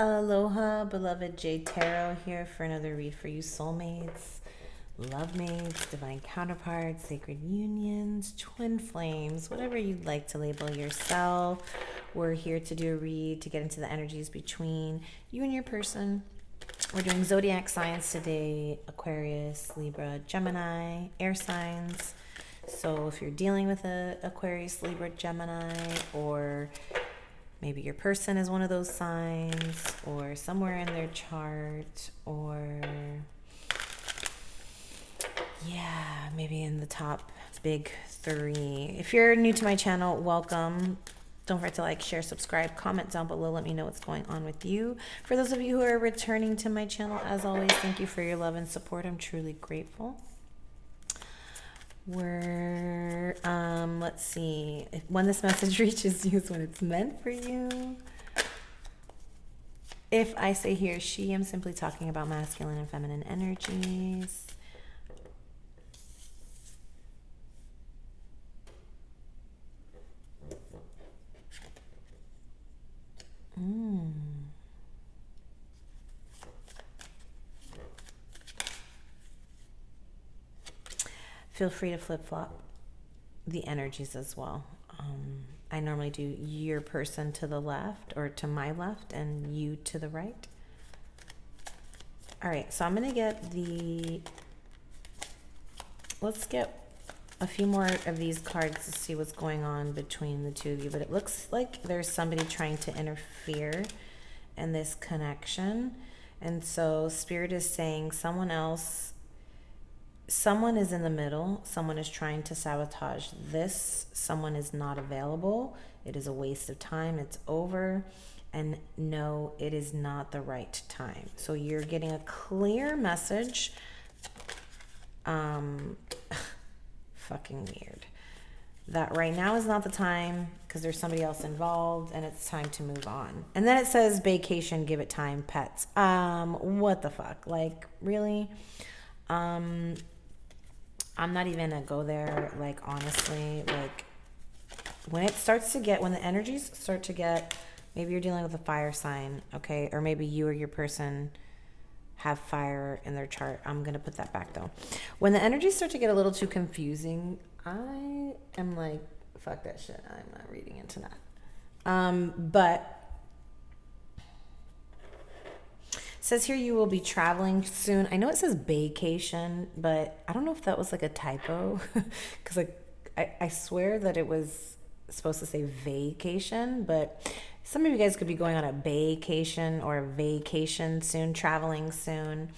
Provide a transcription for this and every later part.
Aloha, beloved Jade Tarot here for another read for you, soulmates, love mates, divine counterparts, sacred unions, twin flames, whatever you'd like to label yourself. We're here to do a read to get into the energies between you and your person. We're doing zodiac signs today: Aquarius, Libra, Gemini, air signs. So if you're dealing with a Aquarius, Libra, Gemini, or maybe your person is one of those signs, or somewhere in their chart, or yeah, maybe in the top big three. If you're new to my channel, welcome. Don't forget to like, share, subscribe, comment down below. Let me know what's going on with you. For those of you who are returning to my channel, as always, thank you for your love and support. I'm truly grateful. Let's see, when this message reaches you is when it's meant for you. If I say he or she, I'm simply talking about masculine and feminine energies. Feel free to flip-flop the energies as well. I normally do your person to the left, or to my left, and you to the right. All right, so I'm going to get let's get a few more of these cards to see what's going on between the two of you. But it looks like there's somebody trying to interfere in this connection. And so Spirit is saying someone is in the middle. Someone is trying to sabotage this. Someone is not available. It is a waste of time. It's over. And no, it is not the right time. So you're getting a clear message. Fucking weird. That right now is not the time because there's somebody else involved and it's time to move on. And then it says vacation, give it time, pets. What the fuck? Like, really? I'm not even gonna go there. Like, honestly, like when the energies start to get, maybe you're dealing with a fire sign, okay? Or maybe you or your person have fire in their chart. I'm gonna put that back though. When the energies start to get a little too confusing, I am like, fuck that shit. I'm not reading into that. But it says here you will be traveling soon. I know it says vacation, but I don't know if that was like a typo because like I swear that it was supposed to say vacation, but some of you guys could be going on a vacation or a vacation soon, traveling soon.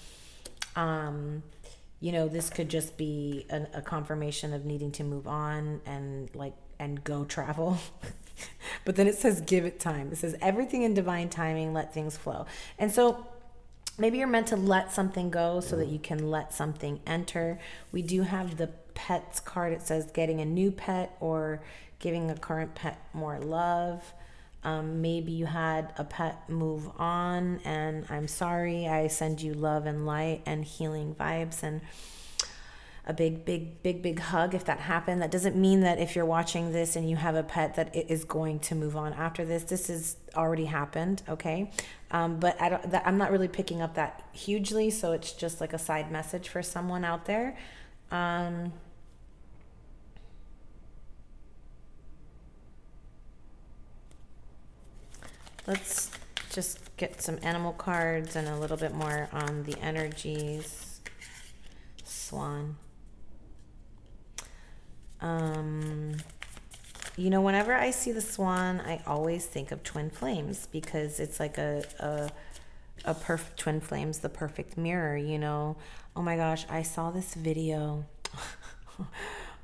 This could just be a confirmation of needing to move on and go travel. But then it says give it time. It says everything in divine timing, let things flow. And so maybe you're meant to let something go so that you can let something enter. We do have the pets card. It says getting a new pet or giving a current pet more love. Maybe you had a pet move on, and I'm sorry. I send you love and light and healing vibes and a big hug if that happened. That doesn't mean that if you're watching this and you have a pet that it is going to move on after this. This has already happened, okay? But I'm not really picking up that hugely, so it's just like a side message for someone out there. Let's just get some animal cards and a little bit more on the energies. Swan. Whenever I see the swan, I always think of twin flames because it's like a perfect twin flames, the perfect mirror, Oh my gosh, I saw this video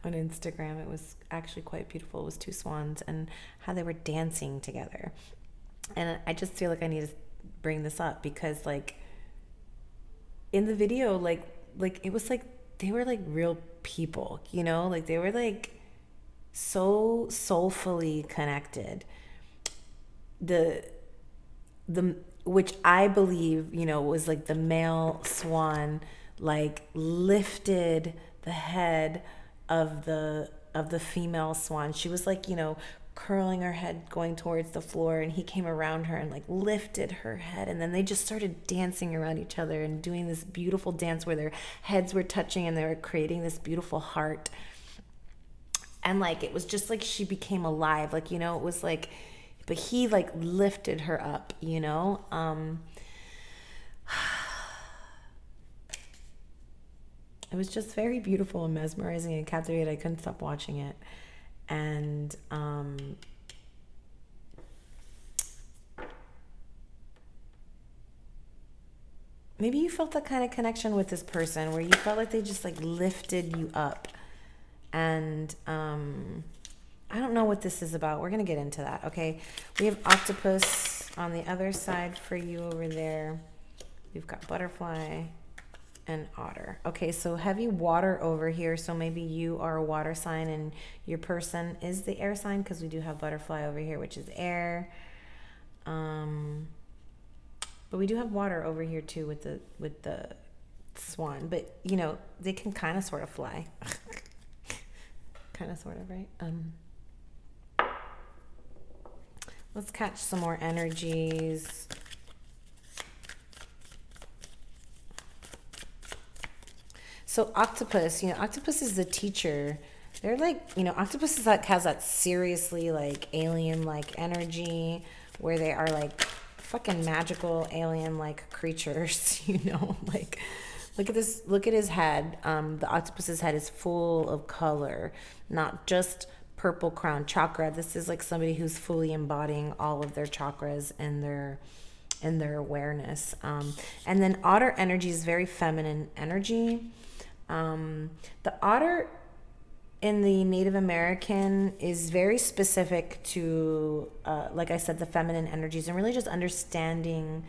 on Instagram. It was actually quite beautiful. It was two swans and how they were dancing together. And I just feel like I need to bring this up because like in the video, like it was like they were like real people, like they were like so soulfully connected. The which I believe, was like the male swan like lifted the head of the female swan. She was like, curling her head going towards the floor, and he came around her and like lifted her head, and then they just started dancing around each other and doing this beautiful dance where their heads were touching and they were creating this beautiful heart. And like it was just like she became alive, like, you know, it was like, but he like lifted her up, you know. It was just very beautiful and mesmerizing and captivating. I couldn't stop watching it. And maybe you felt that kind of connection with this person where you felt like they just like lifted you up. And I don't know what this is about. We're going to get into that, okay? We have octopus on the other side for you over there. We've got butterfly and otter. Okay, so heavy water over here. So maybe you are a water sign and your person is the air sign, because we do have butterfly over here, which is air. But we do have water over here too with the swan. But you know, they can kind of sort of fly. Kind of sort of, right? Let's catch some more energies. So octopus, you know, octopus is the teacher. They're like, you know, octopus is like, has that seriously like alien like energy where they are like fucking magical alien like creatures, you know, like look at this, look at his head. The octopus's head is full of color, not just purple crown chakra. This is like somebody who's fully embodying all of their chakras and their awareness. And then otter energy is very feminine energy. The otter in the Native American is very specific to, like I said, the feminine energies, and really just understanding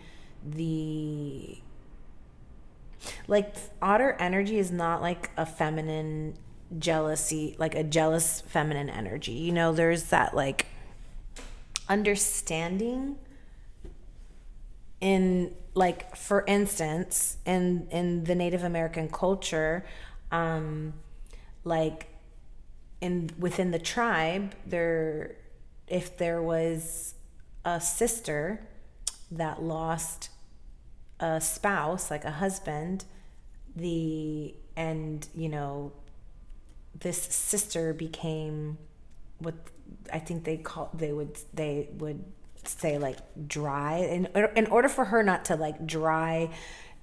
like otter energy is not like a feminine jealousy, like a jealous feminine energy. You know, there's that like understanding in, like, for instance, in the Native American culture, like within the tribe, if there was a sister that lost a spouse, like a husband, you know, this sister became what I think they would say like dry, in order for her not to like dry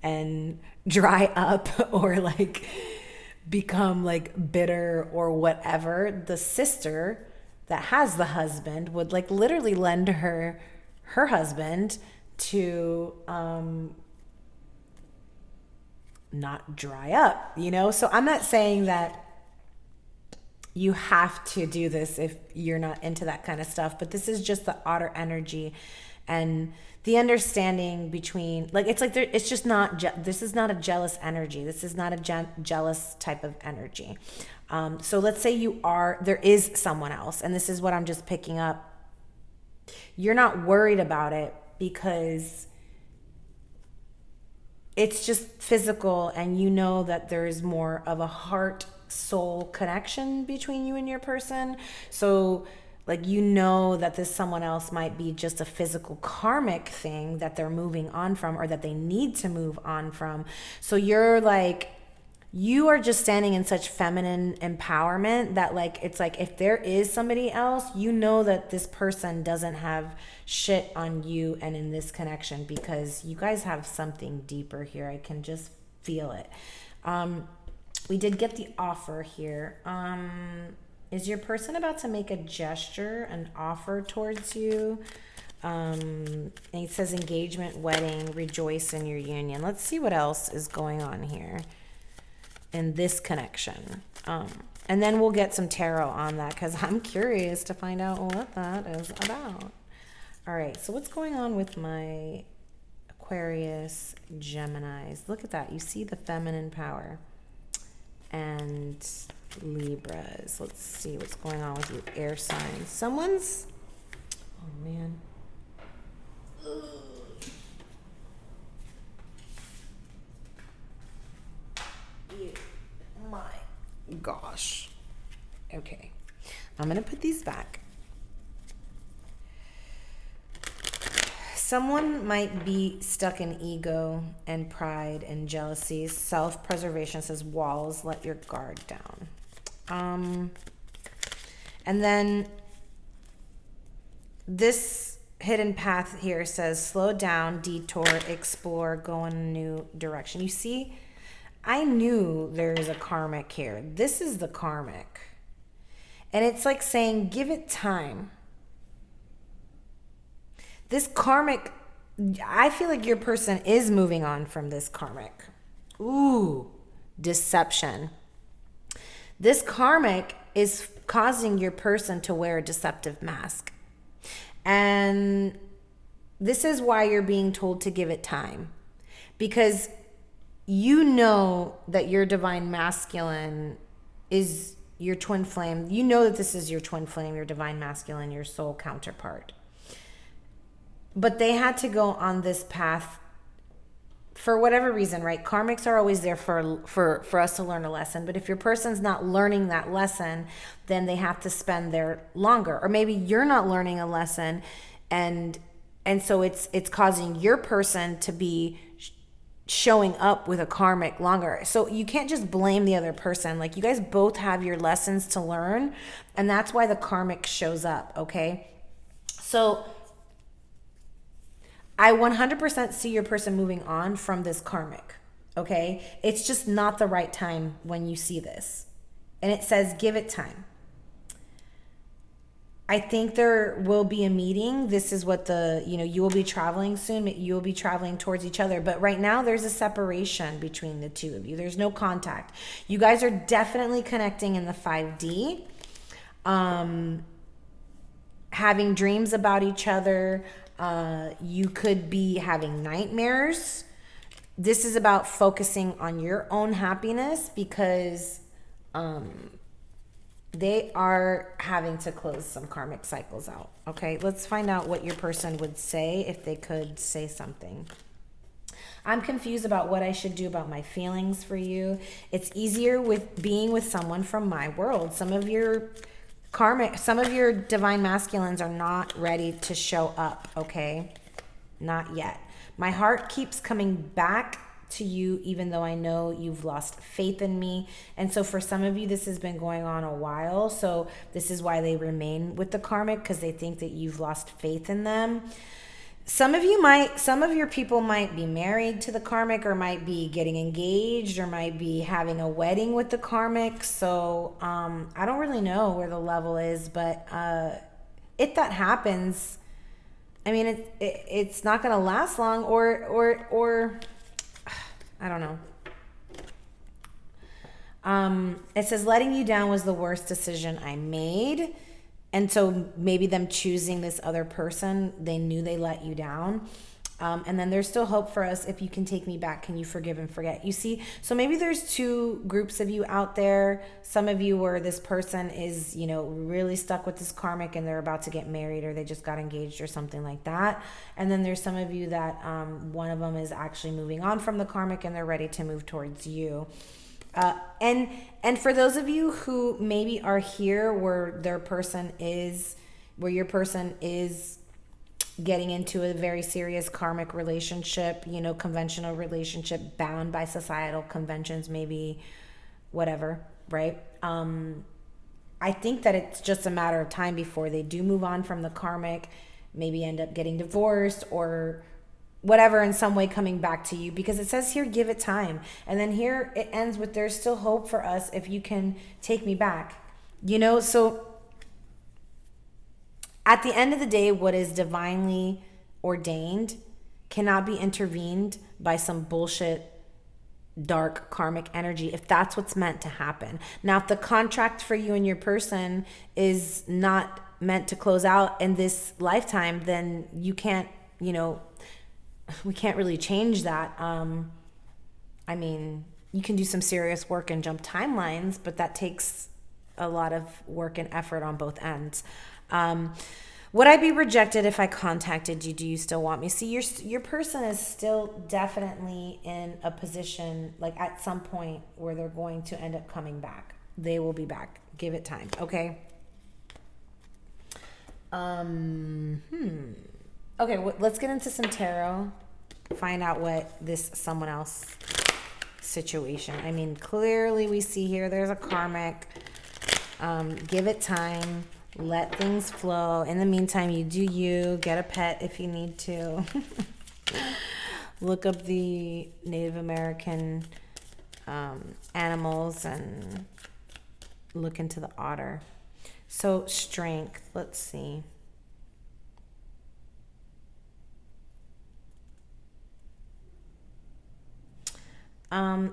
up or like become like bitter or whatever, the sister that has the husband would like literally lend her husband to not dry up, you know? So I'm not saying that you have to do this if you're not into that kind of stuff, but this is just the otter energy and the understanding between, like, it's like it's just not, this is not a jealous energy. This is not a jealous type of energy. So let's say there is someone else, and this is what I'm just picking up. You're not worried about it because it's just physical, and you know that there is more of a heart soul connection between you and your person. So like, you know that this someone else might be just a physical karmic thing that they're moving on from, or that they need to move on from. So you're like, you are just standing in such feminine empowerment that like, it's like, if there is somebody else, you know that this person doesn't have shit on you and in this connection, because you guys have something deeper here. I can just feel it. We did get the offer here. Is your person about to make a gesture, an offer towards you? And it says engagement, wedding, rejoice in your union. Let's see what else is going on here in this connection. And then we'll get some tarot on that, because I'm curious to find out what that is about. All right, so what's going on with my Aquarius, Geminis? Look at that. You see the feminine power. And Libras. Let's see what's going on with you, air signs. Someone's, oh man. My gosh. Okay. I'm going to put these back. Someone might be stuck in ego and pride and jealousy. Self-preservation says walls, let your guard down. And then this hidden path here says slow down, detour, explore, go in a new direction. You see, I knew there is a karmic here. This is the karmic. And it's like saying, give it time. This karmic, I feel like your person is moving on from this karmic. Ooh, deception. This karmic is causing your person to wear a deceptive mask. And this is why you're being told to give it time. Because you know that your divine masculine is your twin flame. You know that this is your twin flame, your divine masculine, your soul counterpart. But they had to go on this path for whatever reason, right? Karmics are always there for us to learn a lesson. But if your person's not learning that lesson, then they have to spend there longer. Or maybe you're not learning a lesson, and so it's causing your person to be showing up with a karmic longer. So you can't just blame the other person. Like, you guys both have your lessons to learn, and that's why the karmic shows up, okay? So I 100% see your person moving on from this karmic, okay? It's just not the right time when you see this. And it says, give it time. I think there will be a meeting. This is what you will be traveling soon. You'll be traveling towards each other. But right now, there's a separation between the two of you. There's no contact. You guys are definitely connecting in the 5D. Having dreams about each other. You could be having nightmares. This is about focusing on your own happiness because they are having to close some karmic cycles out. Okay, let's find out what your person would say if they could say something. I'm confused about what I should do about my feelings for you. It's easier with being with someone from my world. Some of your divine masculines are not ready to show up, okay? Not yet. My heart keeps coming back to you, even though I know you've lost faith in me. And so for some of you, this has been going on a while. So this is why they remain with the karmic, because they think that you've lost faith in them. Some of your people might be married to the karmic, or might be getting engaged, or might be having a wedding with the karmic. So I don't really know where the level is, but if that happens, I mean, it's not going to last long, or I don't know. It says letting you down was the worst decision I made. And so maybe them choosing this other person, they knew they let you down. And then there's still hope for us. If you can take me back, can you forgive and forget? You see, so maybe there's two groups of you out there. Some of you where this person is, really stuck with this karmic and they're about to get married, or they just got engaged or something like that. And then there's some of you that one of them is actually moving on from the karmic and they're ready to move towards you. And for those of you who maybe are here where your person is getting into a very serious karmic relationship, conventional relationship, bound by societal conventions, maybe whatever, right? I think that it's just a matter of time before they do move on from the karmic, maybe end up getting divorced or whatever, in some way coming back to you, because it says here, give it time. And then here it ends with, there's still hope for us if you can take me back. So at the end of the day, what is divinely ordained cannot be intervened by some bullshit dark karmic energy, if that's what's meant to happen. Now, if the contract for you and your person is not meant to close out in this lifetime, then you can't, we can't really change that. I mean, you can do some serious work and jump timelines, but that takes a lot of work and effort on both ends. Would I be rejected if I contacted you? Do you still want me? See, your person is still definitely in a position, like at some point, where they're going to end up coming back. They will be back. Give it time, okay? Okay, let's get into some tarot. Find out what this someone else situation. I mean, clearly we see here there's a karmic. Give it time. Let things flow. In the meantime, you do you. Get a pet if you need to. Look up the Native American animals and look into the otter. So strength. Let's see.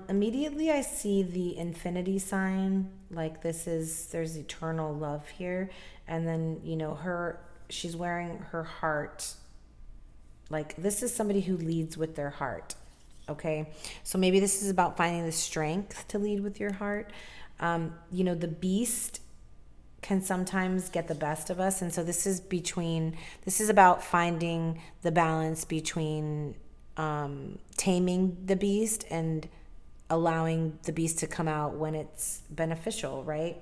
Immediately I see the infinity sign, like there's eternal love here. And then, she's wearing her heart. Like this is somebody who leads with their heart. Okay. So maybe this is about finding the strength to lead with your heart. The beast can sometimes get the best of us. And so this is about finding the balance between taming the beast and allowing the beast to come out when it's beneficial, right?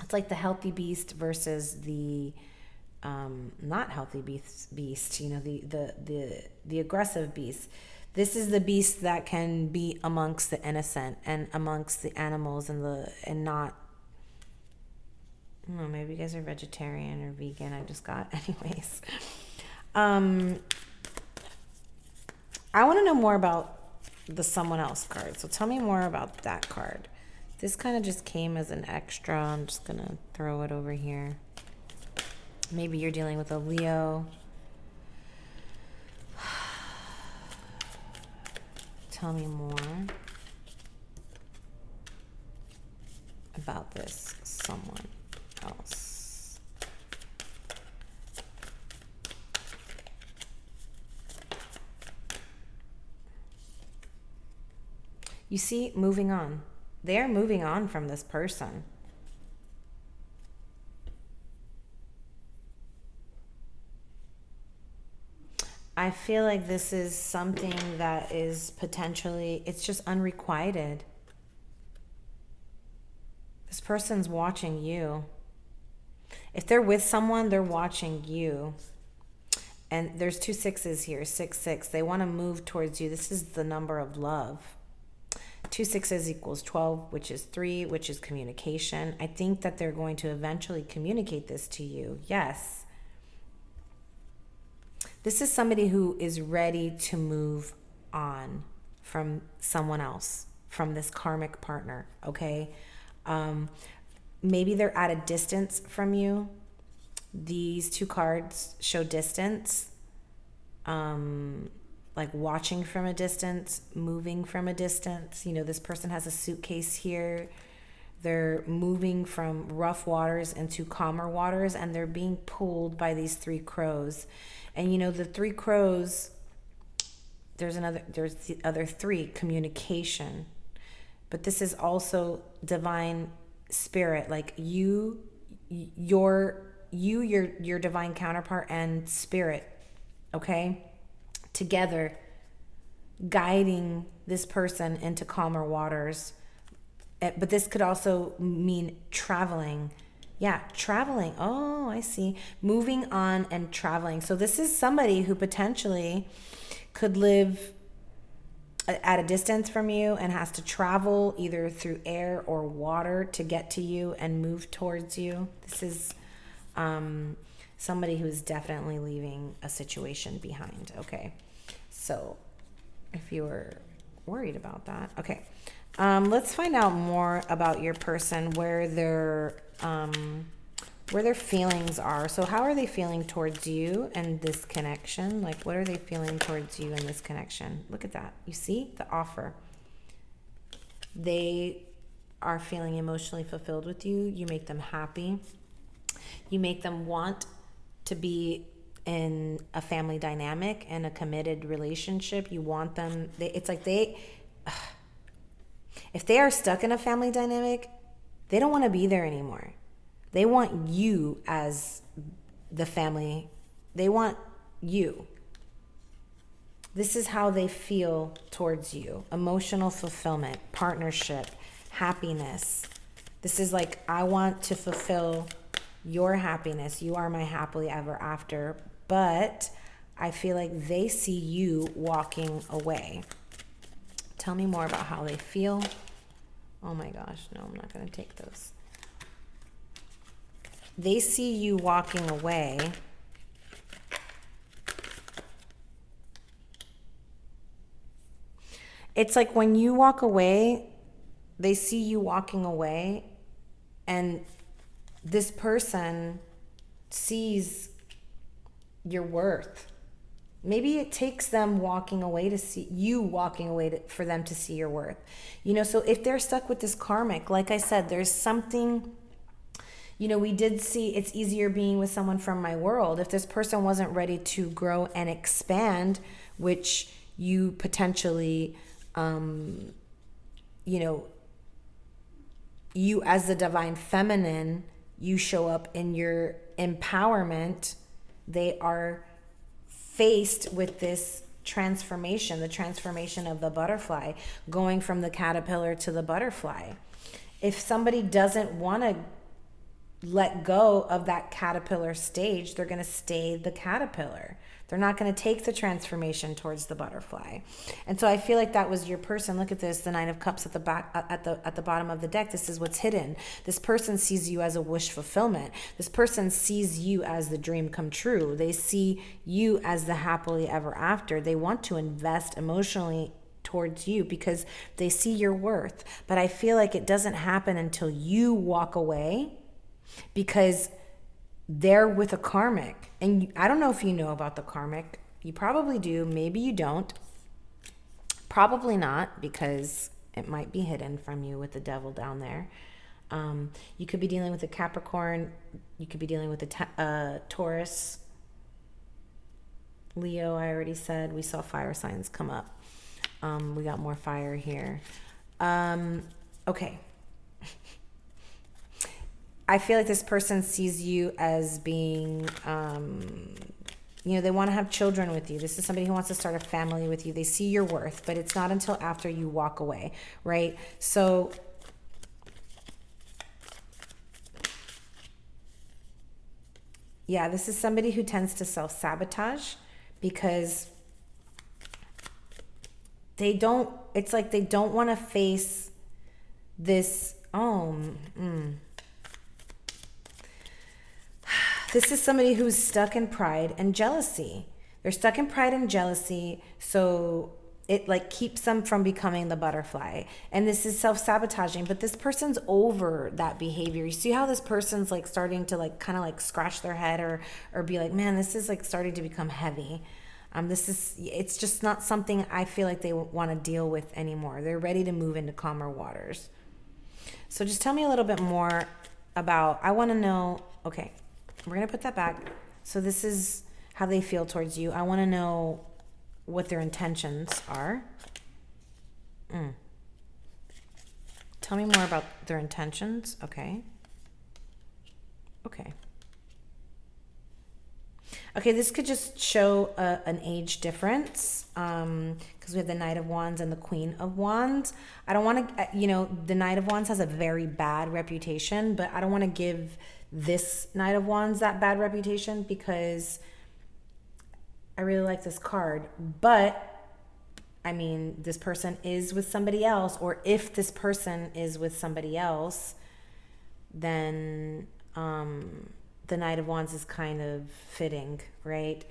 It's like the healthy beast versus the not healthy beast, the aggressive beast. This is the beast that can be amongst the innocent and amongst the animals and not, I don't know, maybe you guys are vegetarian or vegan. I just got anyways. I want to know more about the someone else card. So tell me more about that card. This kind of just came as an extra. I'm just going to throw it over here. Maybe you're dealing with a Leo. Tell me more about this someone else. You see, moving on. They are moving on from this person. I feel like this is something that is potentially, it's just unrequited. This person's watching you. If they're with someone, they're watching you. And there's 2 6s here, 6 6. They want to move towards you. This is the number of love. 2 6s equals 12, which is 3, which is communication. I think that they're going to eventually communicate this to you. Yes. This is somebody who is ready to move on from someone else, from this karmic partner, okay? Maybe they're at a distance from you. These 2 cards show distance. Like watching from a distance, moving from a distance. This person has a suitcase here. They're moving from rough waters into calmer waters, and they're being pulled by these 3 crows. And the 3 crows, there's the other 3, communication. But this is also divine spirit, like your divine counterpart and spirit, okay? Together, guiding this person into calmer waters. But this could also mean traveling. Yeah, traveling. Oh, I see. Moving on and traveling. So this is somebody who potentially could live at a distance from you and has to travel either through air or water to get to you and move towards you. This is somebody who's definitely leaving a situation behind. Okay, so if you were worried about that, okay, let's find out more about your person, where their feelings are. So how are they feeling towards you and this connection? Like, what are they feeling towards you and this connection? Look at that. You see the offer. They are feeling emotionally fulfilled with you. You make them happy. You make them want to be in a family dynamic and a committed relationship. You want them, if they are stuck in a family dynamic, they don't want to be there anymore. They want you as the family. They want you. This is how they feel towards you. Emotional fulfillment, partnership, happiness. This is like, I want to fulfill your happiness. You are my happily ever after, but I feel like they see you walking away. Tell me more about how they feel. Oh my gosh, no, I'm not going to take those. They see you walking away. It's like when you walk away, they see you walking away, and this person sees your worth. Maybe it takes them walking away to see you walking away for them to see your worth. You know, so if they're stuck with this karmic, like I said, there's something, you know, we did see it's easier being with someone from my world. If this person wasn't ready to grow and expand, which you potentially, you know, you as the divine feminine, you show up in your empowerment, they are faced with this transformation, the transformation of the butterfly, going from the caterpillar to the butterfly. If somebody doesn't want to let go of that caterpillar stage, they're going to stay the caterpillar. They're not going to take the transformation towards the butterfly. And so I feel like that was your person. Look at this, the Nine of Cups at the back, at the bottom of the deck. This is what's hidden. This person sees you as a wish fulfillment. This person sees you as the dream come true. They see you as the happily ever after. They want to invest emotionally towards you because they see your worth. But I feel like it doesn't happen until you walk away, because they're with a karmic. And I don't know if you know about the karmic. You probably do. Maybe you don't. Probably not, because it might be hidden from you with the devil down there. You could be dealing with a Capricorn. You could be dealing with a Taurus. Leo, I already said. We saw fire signs come up. We got more fire here. Okay. I feel like this person sees you as being, you know, they want to have children with you. This is somebody who wants to start a family with you. They see your worth, but it's not until after you walk away, right? So yeah, this is somebody who tends to self-sabotage because they don't, it's like they don't want to face this, This is somebody who's stuck in pride and jealousy. They're stuck in pride and jealousy, so it like keeps them from becoming the butterfly. And this is self-sabotaging, but this person's over that behavior. You see how this person's like starting to like kind of like scratch their head or be like, man, this is like starting to become heavy. It's just not something I feel like they want to deal with anymore. They're ready to move into calmer waters. So just tell me a little bit more about, I want to know, okay, we're going to put that back. So this is how they feel towards you. I want to know what their intentions are. Tell me more about their intentions. Okay. Okay. Okay, this could just show an age difference because we have the Knight of Wands and the Queen of Wands. I don't want to, you know, the Knight of Wands has a very bad reputation, but I don't want to give this Knight of Wands that bad reputation because I really like this card. But I mean, this person is with somebody else, or if this person is with somebody else, then the Knight of Wands is kind of fitting, right?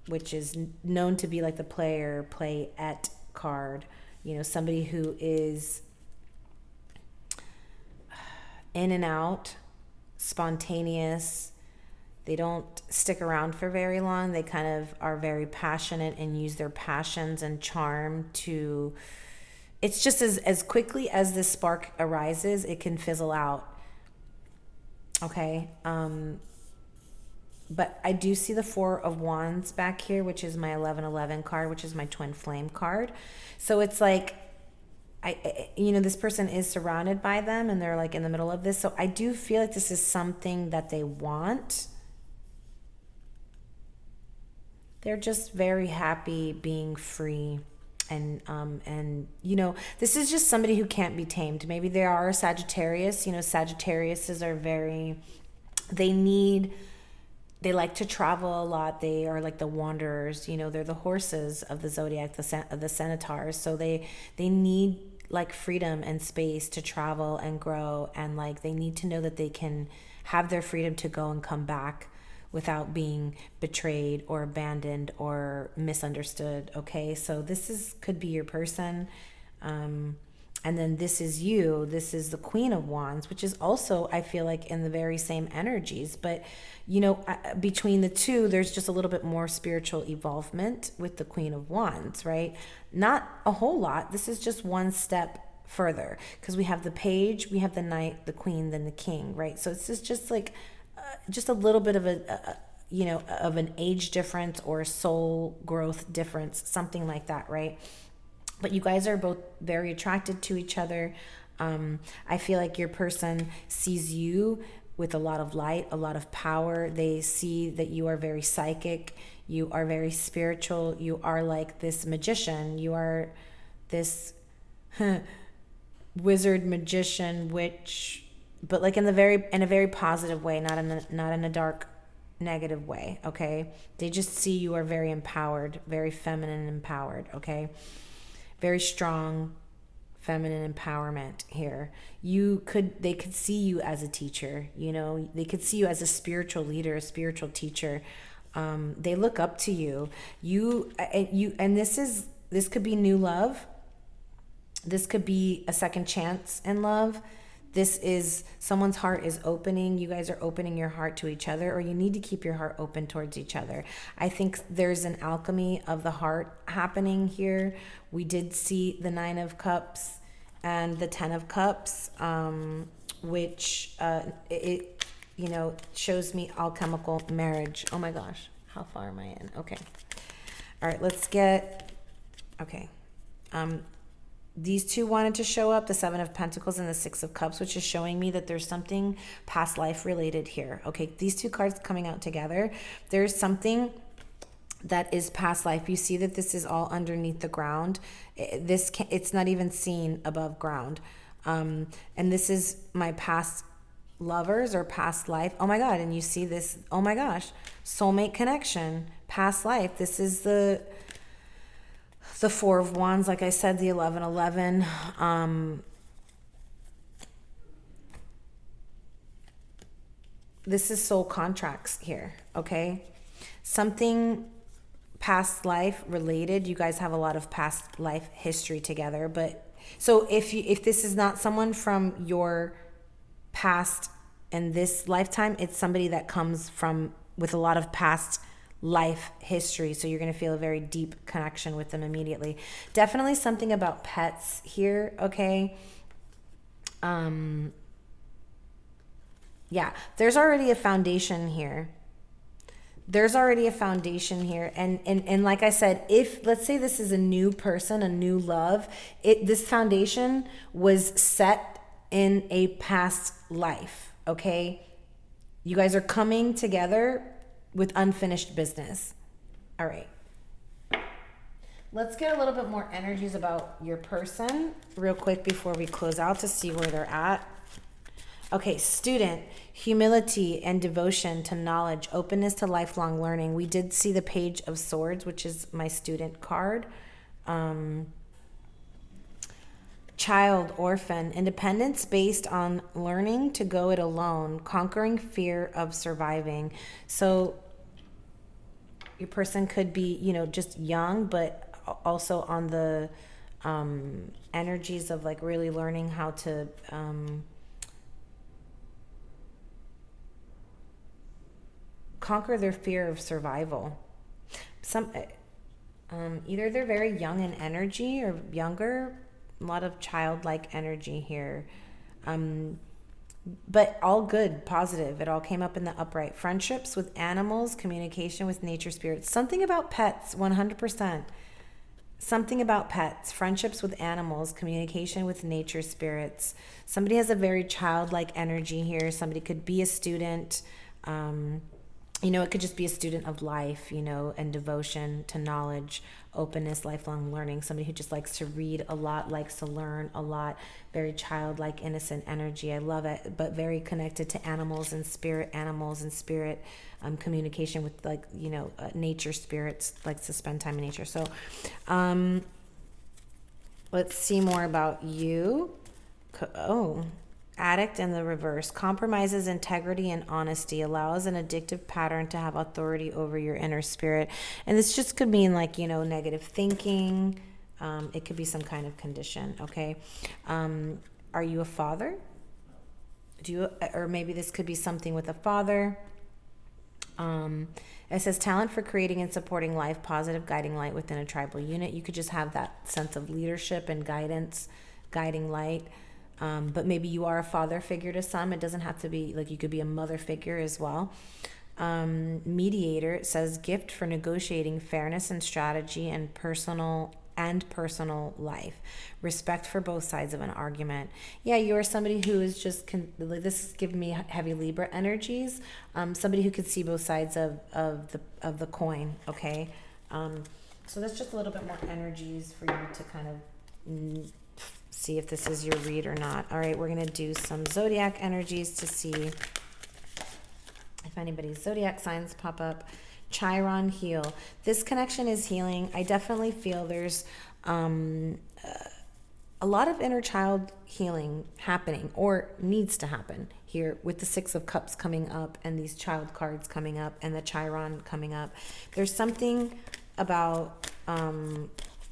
Which is known to be like the play-et card. You know, somebody who is in and out, spontaneous. They don't stick around for very long. They kind of are very passionate and use their passions and charm to, it's just as quickly as this spark arises, it can fizzle out. Okay. But I do see the Four of Wands back here, which is my 1111 card, which is my twin flame card. So it's like, you know, this person is surrounded by them and they're like in the middle of this. So I do feel like this is something that they want. They're just very happy being free. And you know, this is just somebody who can't be tamed. Maybe they are a Sagittarius. You know, Sagittariuses are very, they need they like to travel a lot. They are like the wanderers, you know, they're the horses of the zodiac, the centaurs. So they need like freedom and space to travel and grow, and like they need to know that they can have their freedom to go and come back without being betrayed or abandoned or misunderstood. Okay, so this is could be your person. And then this is you. This is the Queen of Wands, which is also, I feel like, in the very same energies. But, you know, between the two, there's just a little bit more spiritual evolvement with the Queen of Wands, right? Not a whole lot. This is just one step further, because we have the Page, we have the Knight, the Queen, then the King, right? So it's just like just a little bit of you know, of an age difference or soul growth difference, something like that, right? But you guys are both very attracted to each other. I feel like your person sees you with a lot of light, a lot of power. They see that you are very psychic. You are very spiritual. You are like this magician. You are this wizard, magician, witch, but like in a very positive way, not in a dark, negative way. Okay, they just see you are very empowered, very feminine, empowered. Okay. Very strong feminine empowerment here. They could see you as a teacher, you know, they could see you as a spiritual leader, a spiritual teacher. They look up to you. And this could be new love. This could be a second chance in love. This is someone's heart is opening. You guys are opening your heart to each other, or you need to keep your heart open towards each other. I think there's an alchemy of the heart happening here. We did see the 9 of Cups and the 10 of Cups, which it you know, shows me alchemical marriage. Oh my gosh, how far am I in? Okay. All right, let's get, okay. These two wanted to show up, the 7 of Pentacles and the 6 of Cups, which is showing me that there's something past life related here. Okay, these two cards coming out together. There's something that is past life. You see that this is all underneath the ground. It's not even seen above ground. And this is my past lovers or past life. Oh my God, and you see this, oh my gosh, soulmate connection, past life. This is the 4 of Wands, like I said, the 1111. This is soul contracts here, okay? Something past life related. You guys have a lot of past life history together, but so if this is not someone from your past in this lifetime, it's somebody that comes from with a lot of past life history, so you're going to feel a very deep connection with them immediately. Definitely something about pets here, okay? Yeah, there's already a foundation here. There's already a foundation here, and like I said, if let's say this is a new person, a new love, this foundation was set in a past life, okay? You guys are coming together with unfinished business. All right. Let's get a little bit more energies about your person real quick before we close out to see where they're at. Okay, student, humility and devotion to knowledge, openness to lifelong learning. We did see the Page of Swords, which is my student card. Child, orphan, independence based on learning to go it alone, conquering fear of surviving. So your person could be, you know, just young, but also on the energies of like really learning how to conquer their fear of survival. Either they're very young in energy or younger. A lot of childlike energy here. But all good, positive. It all came up in the upright. Friendships with animals, communication with nature spirits. Something about pets, 100%. Something about pets, friendships with animals, communication with nature spirits. Somebody has a very childlike energy here. Somebody could be a student. It could just be a student of life, and devotion to knowledge, openness, lifelong learning. Somebody who just likes to read a lot, likes to learn a lot, very childlike, innocent energy. I love it, but very connected to animals and spirit, communication with nature spirits, likes to spend time in nature. So let's see more about you. Addict in the reverse. Compromises integrity and honesty. Allows an addictive pattern to have authority over your inner spirit. And this just could mean negative thinking. It could be some kind of condition, okay? Are you a father? Or maybe this could be something with a father. It says talent for creating and supporting life, positive guiding light within a tribal unit. You could just have that sense of leadership and guidance, guiding light. But maybe you are a father figure to some. It doesn't have to be, you could be a mother figure as well. Mediator, it says gift for negotiating fairness and strategy and personal life. Respect for both sides of an argument. Yeah, you are somebody who is just, this is giving me heavy Libra energies. Somebody who could see both sides of the coin, okay? So that's just a little bit more energies for you to kind of see if this is your read or not. All right, we're going to do some zodiac energies to see if anybody's zodiac signs pop up. Chiron, heal. This connection is healing. I definitely feel there's a lot of inner child healing happening or needs to happen here with the Six of Cups coming up and these child cards coming up and the Chiron coming up. There's something about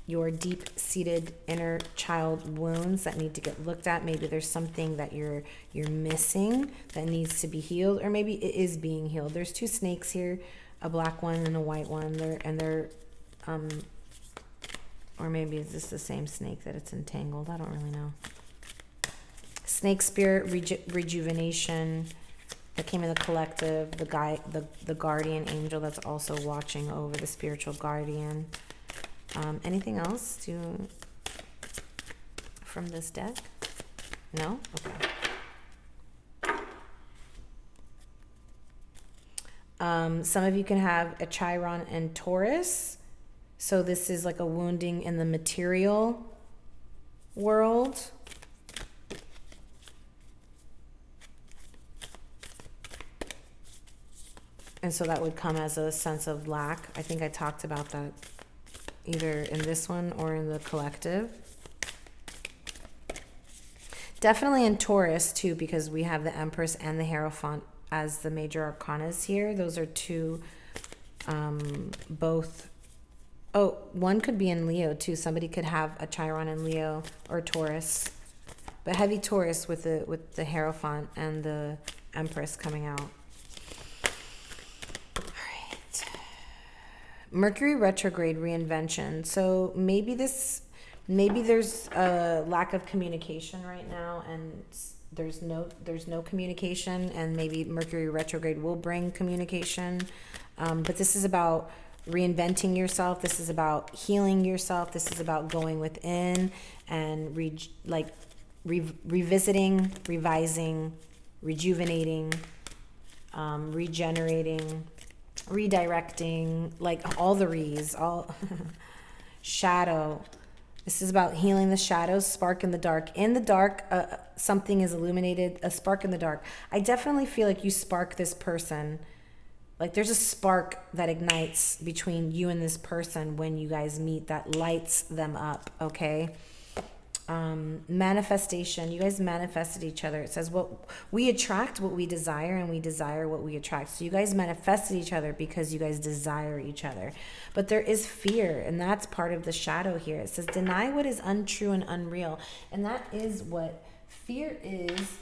your deep-seated inner child wounds that need to get looked at. Maybe there's something that you're missing that needs to be healed, or maybe it is being healed. There's two snakes here, a black one and a white one. They're or maybe is this the same snake that it's entangled? I don't really know. Snake spirit, rejuvenation. That came in the collective. The guardian angel that's also watching over the spiritual guardian. Anything else from this deck? No? Okay. Some of you can have a Chiron and Taurus. So this is like a wounding in the material world. And so that would come as a sense of lack. I think I talked about that either in this one or in the collective. Definitely in Taurus too, because we have the Empress and the Hierophant as the major arcanas here. Those are two, both. Oh, one could be in Leo too. Somebody could have a Chiron in Leo or Taurus, but heavy Taurus with the Hierophant and the Empress coming out. Mercury retrograde reinvention. So maybe there's a lack of communication right now, and there's no communication, and maybe Mercury retrograde will bring communication. But this is about reinventing yourself. This is about healing yourself. This is about going within and revisiting, revising, rejuvenating, regenerating, redirecting, all the re's, all shadow. This is about healing the shadows, spark in the dark. In the dark, something is illuminated, a spark in the dark. I definitely feel like you spark this person. There's a spark that ignites between you and this person when you guys meet that lights them up, okay? Manifestation. You guys manifested each other. It says we attract what we desire, and we desire what we attract. So you guys manifested each other because you guys desire each other. But there is fear, and that's part of the shadow here. It says deny what is untrue and unreal. And that is what fear is.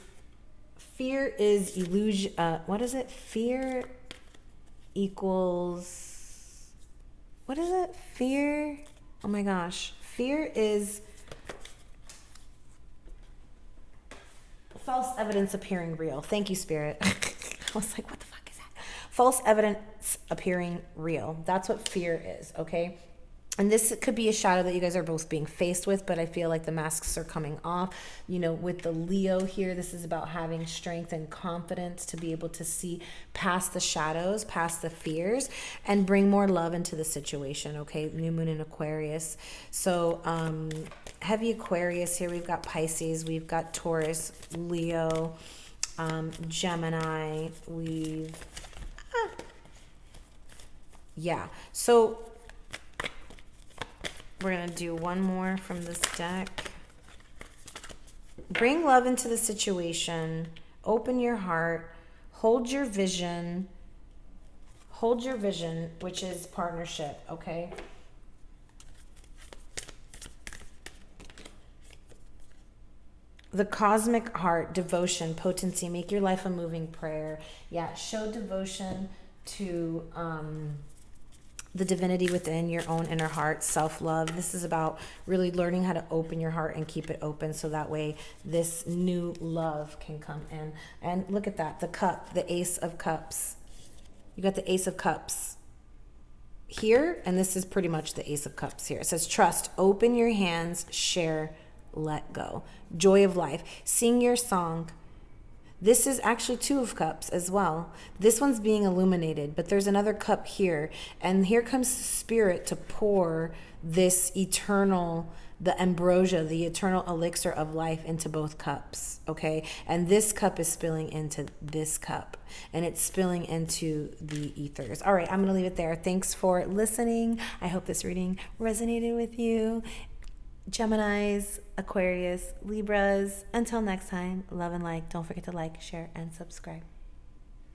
Fear is illusion. What is it? Fear equals, what is it? Fear. Oh my gosh. Fear is false evidence appearing real. Thank you, Spirit. I was like, what the fuck is that? False evidence appearing real. That's what fear is, okay? And this could be a shadow that you guys are both being faced with, but I feel like the masks are coming off. You know, with the Leo here, this is about having strength and confidence to be able to see past the shadows, past the fears, and bring more love into the situation, okay? New moon in Aquarius. So heavy Aquarius here. We've got Pisces, we've got Taurus, Leo, Gemini. Yeah. So we're going to do one more from this deck. Bring love into the situation. Open your heart. Hold your vision. Hold your vision, which is partnership, okay? The cosmic heart, devotion, potency. Make your life a moving prayer. Yeah, show devotion to the divinity within your own inner heart, self-love. This is about really learning how to open your heart and keep it open so that way this new love can come in. And look at that, the cup, the Ace of Cups. You got the Ace of Cups here, and this is pretty much the Ace of Cups here. It says trust, open your hands, share, let go. Joy of life. Sing your song. This is actually Two of Cups as well. This one's being illuminated, but there's another cup here. And here comes Spirit to pour this eternal, the ambrosia, the eternal elixir of life into both cups, okay? And this cup is spilling into this cup, and it's spilling into the ethers. All right, I'm going to leave it there. Thanks for listening. I hope this reading resonated with you. Geminis, Aquarius, Libras. Until next time, love and like. Don't forget to like, share, and subscribe.